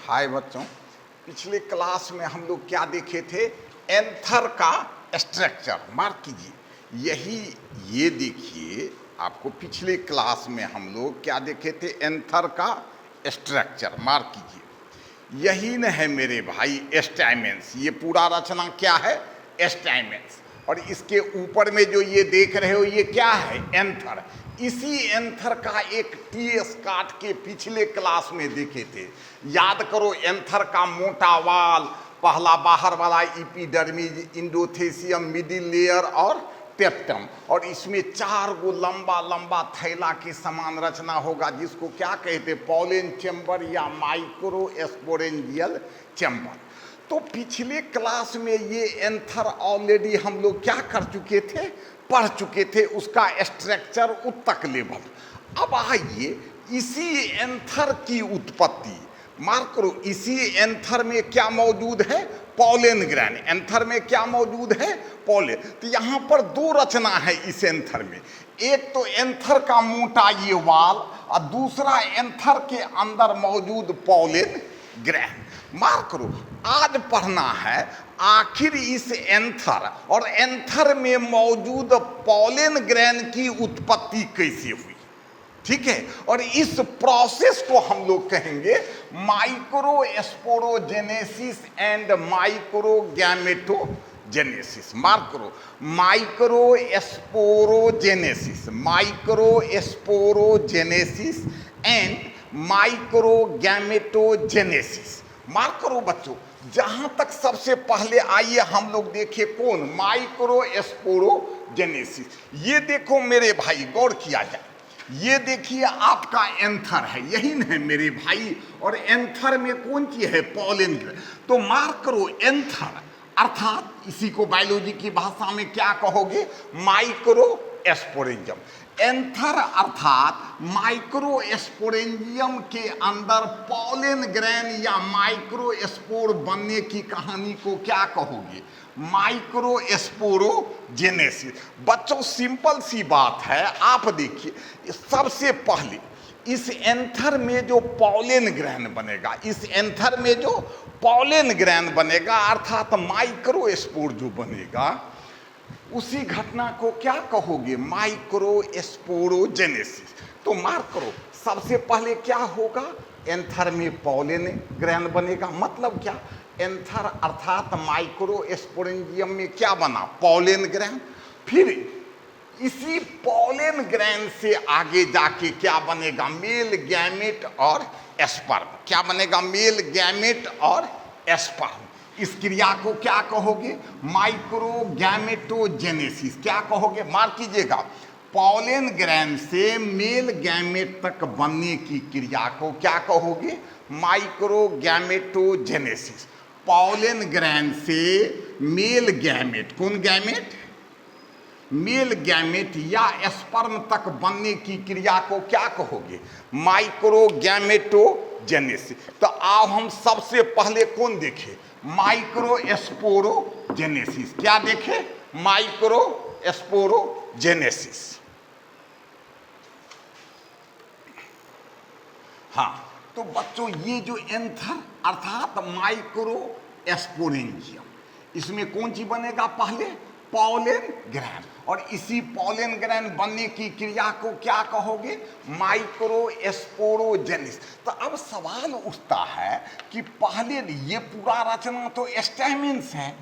हाय बच्चों, पिछले क्लास में हम लोग क्या देखे थे? एंथर का स्ट्रक्चर। मार्क कीजिए, ये देखिए, आपको पिछले क्लास में हम लोग क्या देखे थे? एंथर का स्ट्रक्चर। मार्क कीजिए, यही न है मेरे भाई स्टैमेंस। ये पूरा रचना क्या है? स्टैमेंस। और इसके ऊपर में जो ये देख रहे हो, ये क्या है? एंथर। इसी एंथर का एक टीएस काट के पिछले क्लास में देखे थे। याद करो, एंथर का मोटा वाल, पहला बाहर वाला इपिडर्मिस, इंडोथेसियम, मिडिल लेयर और पेप्टम, और इसमें 4 गो लंबा लंबा थैला के समान रचना होगा, जिसको क्या कहते? पॉलन चैम्बर या माइक्रोस्पोरेंजियल चैम्बर। तो पिछले क्लास में ये एंथर ऑलरेडी हम लोग क्या कर चुके थे? पढ़ चुके थे, उसका स्ट्रक्चर उत्तक लेवल। अब आइए इसी एंथर की उत्पत्ति। मार्क करो, इसी एंथर में क्या मौजूद है? Pollen gran. एंथर में क्या मौजूद है? पॉलन। तो यहाँ पर 2 रचना है इस एंथर में। एक तो एंथर का मोटा ये वाल, और दूसरा एंथर के अंदर मौजूद पॉलन ग्रैन। मार्क करो, आज पढ़ना है आखिर इस एंथर और एंथर में मौजूद पॉलन ग्रैन की उत्पत्ति कैसे हुई। ठीक है, और इस प्रोसेस को हम लोग कहेंगे माइक्रोस्पोरोजेनेसिस एंड माइक्रोगैमेटोजेनेसिस। मार्क करो, माइक्रोस्पोरोजेनेसिस, माइक्रोस्पोरोजेनेसिस एंड माइक्रोगैमेटोजेनेसिस। मार्क करो बच्चों, जहां तक सबसे पहले आइए हम लोग देखें कौन? माइक्रोस्पोरोजेनेसिस। ये देखो मेरे भाई, गौर किया जाए, ये देखिए आपका एंथर है, यही नहीं मेरे भाई? और एंथर में कौन चीज है? पॉलन। तो मार्क करो, एंथर अर्थात इसी को बायोलॉजी की भाषा में क्या कहोगे? माइक्रोस्पोरेंजियम। एंथर अर्थात माइक्रोस्पोरेंजियम के अंदर पॉलन ग्रैन या माइक्रोस्पोर बनने की कहानी को क्या कहोगे? माइक्रोस्पोरोजेनेसिस। बच्चों सिंपल सी बात है, आप देखिए, सबसे पहले इस एंथर में जो पॉलन ग्रैन बनेगा, इस एंथर में जो पॉलन ग्रैन बनेगा अर्थात माइक्रोस्पोर जो बनेगा, उसी घटना को क्या कहोगे? माइक्रोस्पोरोजेनेसिस। तो मार्क करो, सबसे पहले क्या होगा? एंथर में पॉलन ग्रैन बनेगा। मतलब क्या? एंथर अर्थात माइक्रोस्पोरेंजियम में क्या बना? Pollen gran. फिर इसी पॉलन ग्रैन से आगे जाके क्या बनेगा? मेल गैमेट और स्पर्म। क्या बनेगा? मेल गैमेट और स्पर्म। इस क्रिया को क्या कहोगे? माइक्रोगैमेटोजेनेसिस। क्या कहोगे? मार्क कीजिएगा, पॉलन ग्रैन से मेल गैमेट तक बनने की क्रिया को क्या कहोगे? माइक्रोगैमेटोजेनेसिस। पॉलन ग्रैन से मेल गैमेट, कौन गैमेट? मेल गैमेट या स्पर्म तक बनने की क्रिया को क्या कहोगे? माइक्रोगैमेटोजेनेसिस। तो आओ हम सबसे पहले कौन देखे? माइक्रोस्पोरोजेनेसिस। क्या देखे? माइक्रोस्पोरोजेनेसिस। हाँ, तो बच्चों ये जो एंथर अर्थात माइक्रोस्पोरेंजियम, इसमें कौन सी बनेगा? पहले पॉलन ग्रैन। और इसी पॉलन ग्रैन बनने की क्रिया को क्या कहोगे? माइक्रोस्पोरोजेनेसिस। तो अब सवाल उठता है कि पहले ये पूरा रचना तो स्टैमेंस है,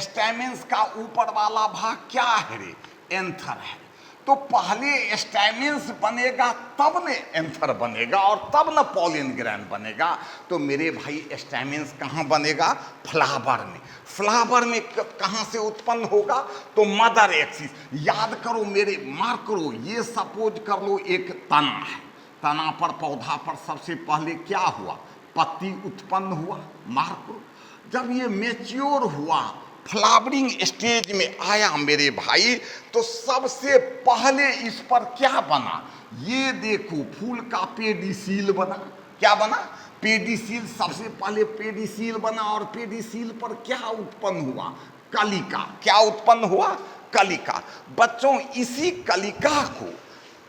स्टैमेंस का ऊपर वाला भाग क्या है रे? एंथर है। तो पहले स्टैमेंस बनेगा तब न एंथर बनेगा और तब न पॉलन ग्रैन बनेगा। तो मेरे भाई स्टैमेंस कहाँ बनेगा? फ्लावर में। फ्लावर में कहाँ से उत्पन्न होगा? तो मदर एक्सिस। याद करो मेरे, मार्क करो, ये सपोज कर लो एक तना है, तना पर पौधा पर सबसे पहले क्या हुआ? पत्ती उत्पन्न हुआ। मार्क करो, जब ये मैच्योर हुआ, फ्लावरिंग स्टेज में आया मेरे भाई, तो सबसे पहले इस पर क्या बना? ये देखो, फूल का पेडिसील बना। क्या बना? पेडिसील। सबसे पहले पेडिसील बना, और पेडिसील पर क्या उत्पन्न हुआ? कलिका। क्या उत्पन्न हुआ? कलिका। बच्चों इसी कलिका को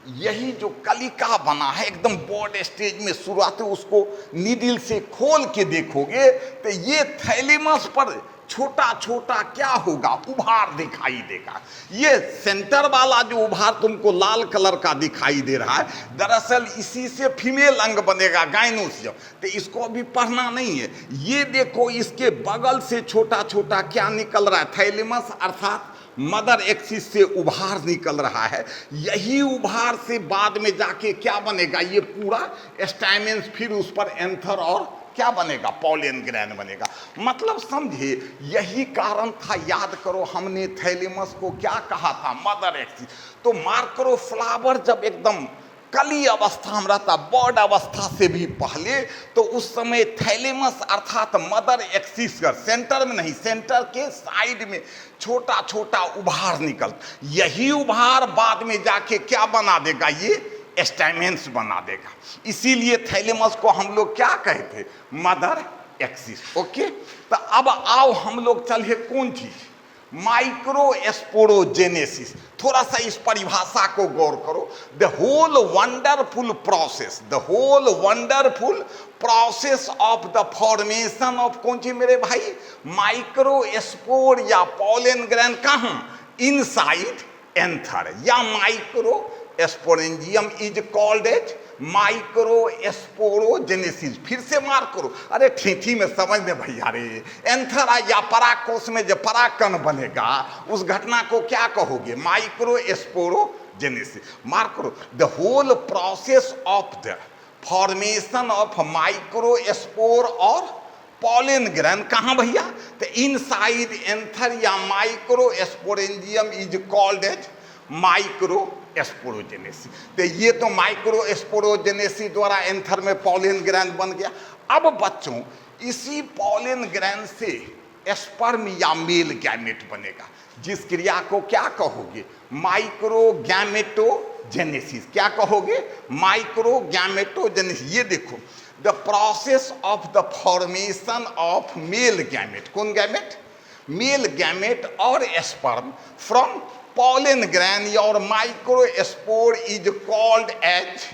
यही जो कलिका बना है एकदम बॉड स्टेज में शुरुआत, उसको नीडल से खोल के देखोगे तो ये थैलेमस पर छोटा छोटा क्या होगा, उभार दिखाई देगा। ये सेंटर वाला जो उभार तुमको लाल कलर का दिखाई दे रहा है, दरअसल इसी से फीमेल अंग बनेगा, गायनोसियम। तो इसको अभी पढ़ना नहीं है। ये देखो इसके बगल से छोटा छोटा क्या निकल रहा है, थैलेमस अर्थात मदर एक्सिस से उभार निकल रहा है। यही उभार से बाद में जाके क्या बनेगा, ये पूरा स्टाइमेंस, फिर उस पर एंथर और क्या बनेगा, पॉलन ग्रैन बनेगा। मतलब समझे, यही कारण था, याद करो हमने थैलेमस को क्या कहा था, मदर एक्सिस। तो मार्क करो, फ्लावर जब एकदम कली अवस्था में रहता, बॉड अवस्था से भी पहले, तो उस समय थैलेमस अर्थात मदर एक्सिस का सेंटर में नहीं, सेंटर के साइड में छोटा छोटा उभार निकल, यही उभार बाद में जाके क्या बना देगा, ये स्टाइमेंस बना देगा। इसीलिए थैलेमस को हम लोग क्या कहते, मदर एक्सिस। ओके, तो अब आओ हम लोग चलिए कौन चीज, माइक्रोस्पोरोजेनेसिस। थोड़ा सा इस परिभाषा को गौर करो। The whole wonderful process, the whole wonderful process of the formation of कौन चीज मेरे भाई, माइक्रोस्पोर या पॉलन ग्रैन, कहाँ, इनसाइड एंथर, या microsporangium is called as microsporogenesis. फिर से मार्क करो, अरे ठेठी में समझ में भैया रे, एंथर या पराकोश में जो पराकण बनेगा उस घटना को क्या कहोगे, माइक्रोस्पोरोजेनेसिस। मार्क करो, the whole process of the formation of microspore और पॉलन ग्रैन, कहाँ भैया, तो इनसाइड एंथर या microsporangium is called as microsporogenesis. तो ये तो माइक्रोस्पोरोजेनेसिस द्वारा एंथर में पॉलन ग्रैन बन गया। अब बच्चों इसी पॉलन ग्रैन से स्पर्म या मेल गैमेट बनेगा, जिस क्रिया को क्या कहोगे, माइक्रोगैमेटोजेनेसिस। क्या कहोगे, माइक्रोगैमेटोजेनेसिस। ये देखो, the process of the formation of male gamete, कौन गैमेट, मेल गैमेट और sperm from pollen grain or microspore is called as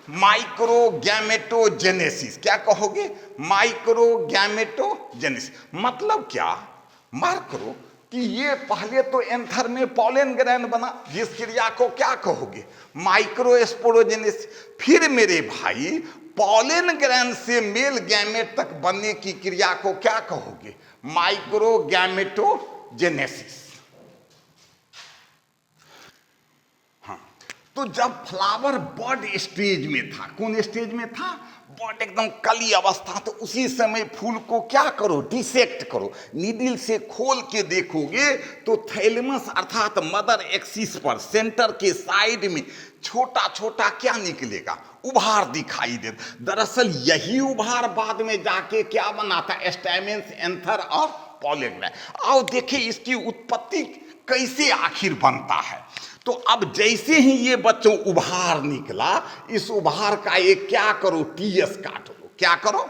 माइक्रोगैमेटोजेनेसिस। क्या कहोगे, माइक्रोगैमेटोजेनेसिस। मतलब क्या, मार्क करो कि ये पहले तो एंथर में पॉलन ग्रैन बना, जिस क्रिया को क्या कहोगे, माइक्रोस्पोरोजेनेसिस। फिर मेरे भाई पॉलन ग्रैन से मेल गैमेट तक बनने की क्रिया को क्या कहोगे, माइक्रोगैमेटोजेनेसिस। तो जब फ्लावर बॉड स्टेज में था, कौन स्टेज में था, बॉड एकदम कली अवस्था, तो उसी समय फूल को क्या करो, डिसेक्ट करो, नीडल से खोल के देखोगे तो थैलेमस अर्थात मदर एक्सिस पर सेंटर के साइड में छोटा छोटा क्या निकलेगा, उभार दिखाई दे। दरअसल यही उभार बाद में जाके क्या बनाता, स्टैमेंस, एंथर और पॉलन ग्रैन। आओ देखिए इसकी उत्पत्ति कैसे आखिर बनता है। तो अब जैसे ही ये बच्चों उभार निकला, इस उभार का एक क्या करो, टीएस काट लो। क्या करो,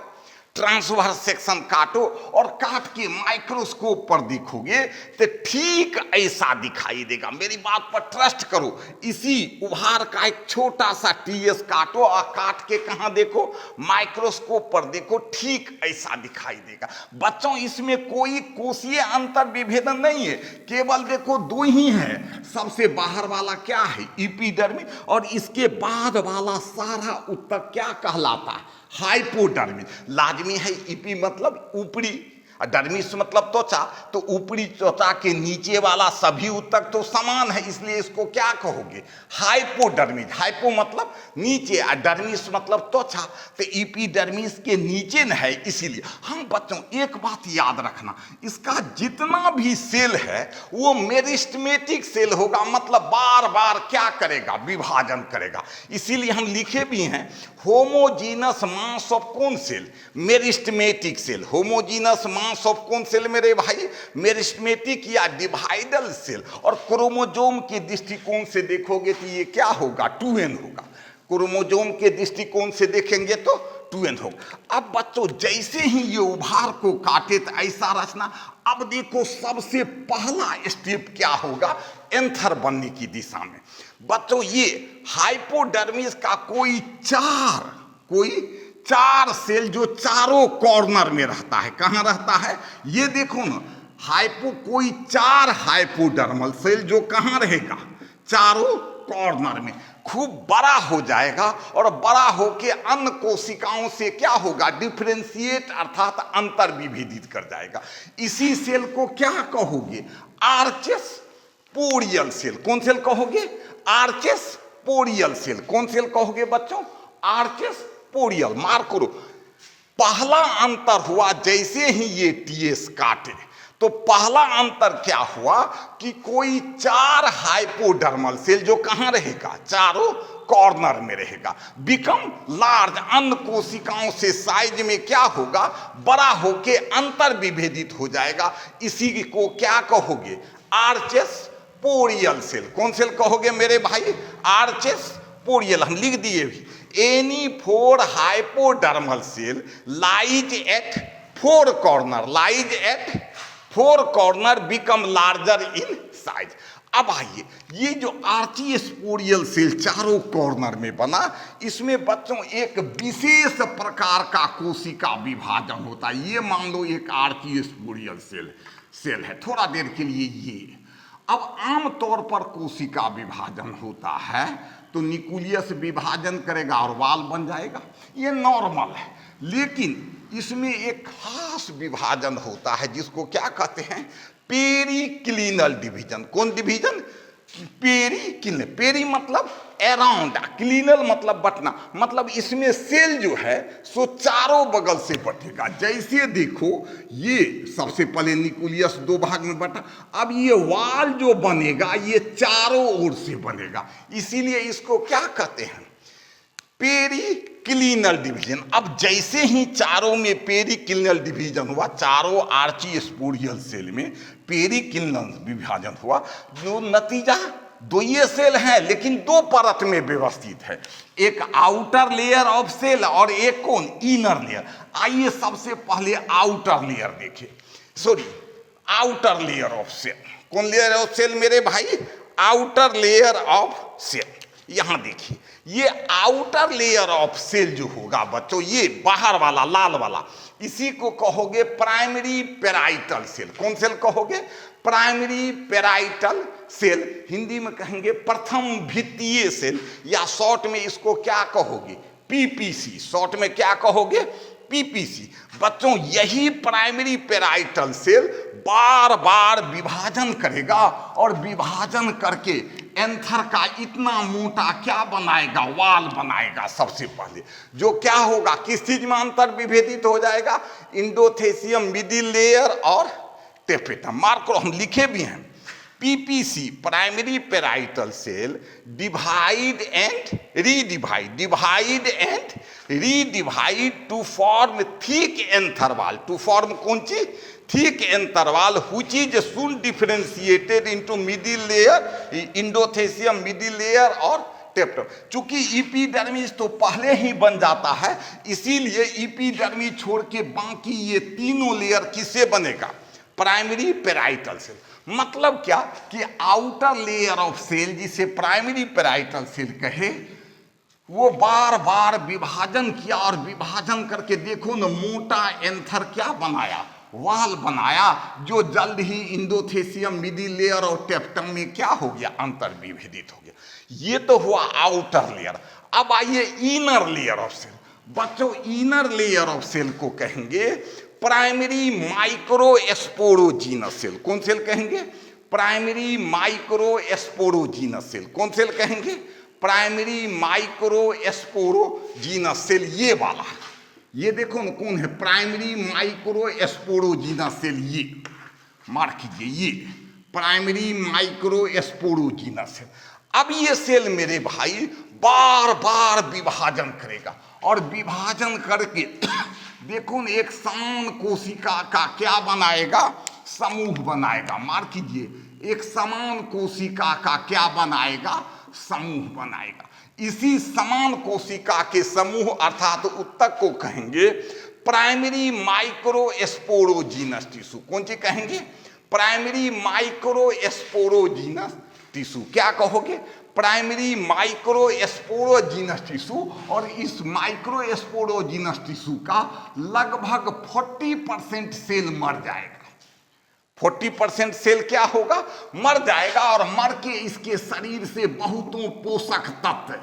ट्रांसवर्स सेक्शन काटो, और काट के माइक्रोस्कोप पर देखोगे तो ठीक ऐसा दिखाई देगा। मेरी बात पर ट्रस्ट करो, इसी उभार का एक छोटा सा टीएस काटो और काट के कहाँ देखो, माइक्रोस्कोप पर देखो, ठीक ऐसा दिखाई देगा। बच्चों इसमें कोई कोशीय अंतर विभेदन नहीं है, केवल देखो दो ही है। सबसे बाहर वाला क्या है, एपिडर्मिस, और इसके बाद वाला सारा उत्तक क्या कहलाता है, हाइपोडर्मिस। लाजमी है, ईपी मतलब ऊपरी, डर्मिस मतलब त्वचा, तो ऊपरी त्वचा के नीचे वाला सभी उत्तक तो समान है, इसलिए इसको क्या कहोगे, हाइपोडर्मिस। हाइपो मतलब नीचे और डर्मिस मतलब त्वचा, तो एपिडर्मिस के नीचे न है। इसीलिए हम बच्चों एक बात याद रखना, इसका जितना भी सेल है वो मेरिस्टेमेटिक सेल होगा, मतलब बार बार क्या करेगा, विभाजन करेगा। इसीलिए हम लिखे भी हैं होमोजीनस मास ऑफ कौन cell, meristematic cell. Homogeneous mass of कौन सेल मेरे भाई, मेरिस्टेमेटिक या डिवाइडल सेल। और क्रोमोजोम के दृष्टिकोण से देखोगे तो ये क्या होगा, 2n होगा। क्रोमोजोम के दृष्टिकोण से देखेंगे तो 2n होगा। अब बच्चों जैसे ही ये उभार को काटे तो ऐसा रचना। अब देखो सबसे पहला स्टेप क्या होगा एंथर बनने की दिशा में। बच्चों ये हाइपोडर्मिस का कोई चार सेल जो चारों कॉर्नर में रहता है, कहाँ रहता है ये देखो ना, कोई चार हाइपोडर्मल सेल जो कहाँ रहेगा, चारों कॉर्नर में, खूब बड़ा हो जाएगा और बड़ा होके अन्य कोशिकाओं से क्या होगा, डिफरेंशिएट अर्थात अंतर विभेदित कर जाएगा। इसी सेल को क्या कहोगे, आर्चेस पोरियल सेल। कौन सेल कहोगे, आर्चेस पोरियल सेल। कौन सेल कहोगे बच्चों, आर्चेस पोरियल। मार्क करो, पहला अंतर हुआ जैसे ही ये टीएस काटे तो पहला अंतर क्या हुआ कि कोई चार हाइपोडर्मल सेल जो कहां रहेगा, चारों कॉर्नर में रहेगा, बिकम लार्ज, अन्य कोशिकाओं से साइज में क्या होगा, बड़ा होके अंतर विभेदित हो जाएगा। इसी को क्या कहोगे, आर्चेस पोरियल सेल। कौन सेल कहोगे मेरे भाई, आर्चेस पोरियल। हम लिख दिए भी, any 4 hypodermal cell lies at 4 corner, lies at 4 corner become larger in size. अब आइए, ये जो आर्चीस्पोरियल सेल चारों कॉर्नर में बना, इसमें बच्चों एक विशेष प्रकार का कोशिका विभाजन होता है। ये मान लो एक आर्चीस्पोरियल सेल है, थोड़ा देर के लिए ये। अब आमतौर पर कोशिका विभाजन होता है तो न्यूक्लियस विभाजन करेगा और वाल बन जाएगा, ये नॉर्मल है। लेकिन इसमें एक खास विभाजन होता है जिसको क्या कहते हैं, पेरिक्लिनल डिवीजन। कौन डिवीजन, पेरिक्लिनल। पेरी मतलब अराउंड, क्लिनल मतलब बटना, मतलब इसमें सेल जो है सो चारों बगल से बटेगा। जैसे देखो ये सबसे पहले न्यूक्लियस 2 भाग में बटा, अब ये वाल जो बनेगा ये चारों ओर से बनेगा, इसीलिए इसको क्या कहते हैं, पेरिक्लिनल डिवीजन। अब जैसे ही चारों में पेरिक्लिनल डिवीजन हुआ, चारों आर्चीस्पोरियल सेल में पेरिक्लिनल विभाजन हुआ, जो नतीजा 2 ये सेल हैं लेकिन 2 परत में व्यवस्थित है, एक आउटर लेयर ऑफ सेल और एक कौन, इनर लेयर। आइए सबसे पहले आउटर लेयर देखें, आउटर लेयर ऑफ सेल। कौन लेयर ऑफ सेल मेरे भाई, आउटर लेयर ऑफ सेल। यहां देखिए ये आउटर लेयर ऑफ सेल जो होगा बच्चों, ये बाहर वाला लाल वाला, इसी को कहोगे प्राइमरी पेराइटल सेल। कौन सेल कहोगे, प्राइमरी पेराइटल सेल। हिंदी में कहेंगे प्रथम भित्तीय सेल, या शॉर्ट में इसको क्या कहोगे, पीपीसी। शॉर्ट में क्या कहोगे, पीपीसी। बच्चों यही प्राइमरी पेराइटल सेल बार बार विभाजन करेगा और विभाजन करके एंथर का इतना मोटा क्या बनाएगा, वाल बनाएगा। सबसे पहले जो क्या होगा, किस चीज में अंतर विभेदित हो जाएगा, इंडोथेसियम मिडिल लेयर और टेपेटम। मार्क करो, हम लिखे भी हैं, PPC primary parietal cell divide and redivide, divide and redivide to form thick anther wall. To form कौन चीज, thick anther wall, which is soon differentiated into middle layer, endothecium middle layer और tapetum. चूंकि epidermis तो पहले ही बन जाता है, इसीलिए इपीडर्मिस छोड़ के बाकी ये तीनों लेयर किससे बनेगा, प्राइमरी पेराइटल सेल। मतलब क्या कि आउटर लेयर ऑफ सेल जिसे प्राइमरी पेराइटल सेल कहे, वो बार बार विभाजन किया और विभाजन करके देखो न मोटा एंथर क्या बनाया, वाल बनाया, जो जल्द ही इंडोथेसियम मिडिल लेयर और टेप्टम में क्या हो गया, अंतर विभेदित हो गया। ये तो हुआ आउटर लेयर। अब आइए इनर लेयर ऑफ सेल। बच्चों इनर लेयर ऑफ सेल को कहेंगे प्राइमरी माइक्रोस्पोरोजीनस सेल। कौन सेल कहेंगे, प्राइमरी माइक्रोस्पोरोजीनस सेल। कौन सेल कहेंगे, प्राइमरी माइक्रोस्पोरोजीनस सेल। ये वाला, ये देखो ना कौन है, प्राइमरी माइक्रोस्पोरोजीनस सेल। ये मार्क कीजिए, ये प्राइमरी माइक्रोस्पोरोजीनस सेल। अब ये सेल मेरे भाई बार बार विभाजन करेगा और विभाजन करके देखो न एक समान कोशिका का क्या बनाएगा, समूह बनाएगा। मार्क कीजिए, एक समान कोशिका का क्या बनाएगा, समूह बनाएगा। इसी समान कोशिका के समूह अर्थात उत्तक को कहेंगे प्राइमरी माइक्रोस्पोरोजीनस टिश्यू। कौन सी कहेंगे? Primary microsporogenous tissue. क्या कहोगे? Primary microsporogenous tissue. और इस माइक्रोस्पोरोजीनस टिश्यू का लगभग 40% सेल मर जाएगा। 40% सेल क्या होगा? मर जाएगा। और मर के इसके शरीर से बहुतों पोषक तत्व,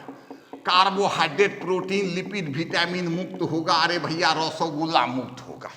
कार्बोहाइड्रेट, प्रोटीन, लिपिड, विटामिन मुक्त होगा। अरे भैया रसगुल्ला मुक्त होगा।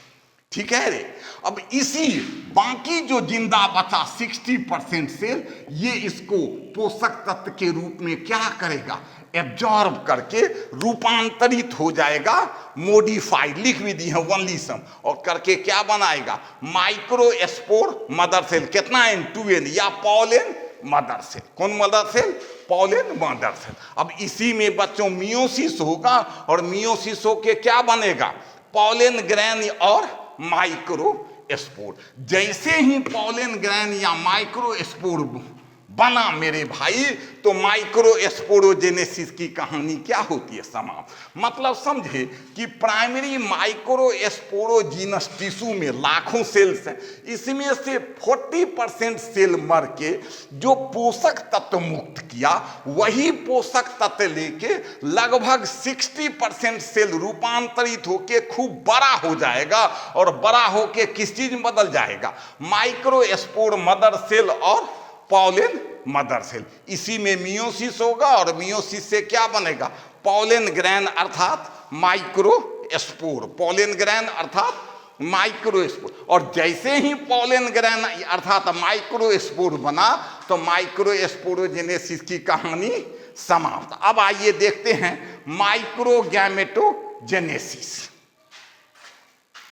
ठीक है रे। अब इसी बाकी जो जिंदा बचा 60% सेल, ये इसको पोषक तत्व के रूप में क्या करेगा? एब्जॉर्ब करके रूपांतरित हो जाएगा, मॉडिफाइड, लिख भी दी है ओनली सम, और करके क्या बनाएगा? Microspore mother cell. कितना एन? 2n, या पॉलन मदर सेल। कौन mother cell? Pollen mother cell. अब इसी में बच्चों मियोसिस होगा, और मियोसिस होके क्या बनेगा? पॉलन ग्रैन और माइक्रोस्पोर। जैसे ही पॉलन ग्रैन या माइक्रोस्पोर बना मेरे भाई, तो माइक्रोस्पोरोजेनेसिस की कहानी क्या होती है? समाप्त। मतलब समझे कि प्राइमरी माइक्रोस्पोरोजीनस टिश्यू में लाखों सेल्स हैं, इसमें से 40% सेल मर के जो पोषक तत्व मुक्त किया, वही पोषक तत्व लेके लगभग 60% सेल रूपांतरित होके खूब बड़ा हो जाएगा। और बड़ा होके किस चीज में बदल जाएगा? माइक्रोस्पोर मदर सेल और पॉलन मदर सेल। इसी में मियोसिस होगा, और मियोसिस से क्या बनेगा? पॉलन ग्रैन अर्थात माइक्रोस्पोर। पॉलन ग्रैन अर्थात माइक्रोस्पोर। और जैसे ही पॉलन ग्रैन अर्थात माइक्रोस्पोर बना, तो माइक्रोस्पोरोजेनेसिस की कहानी समाप्त। अब आइए देखते हैं माइक्रोगैमेटोजेनेसिस।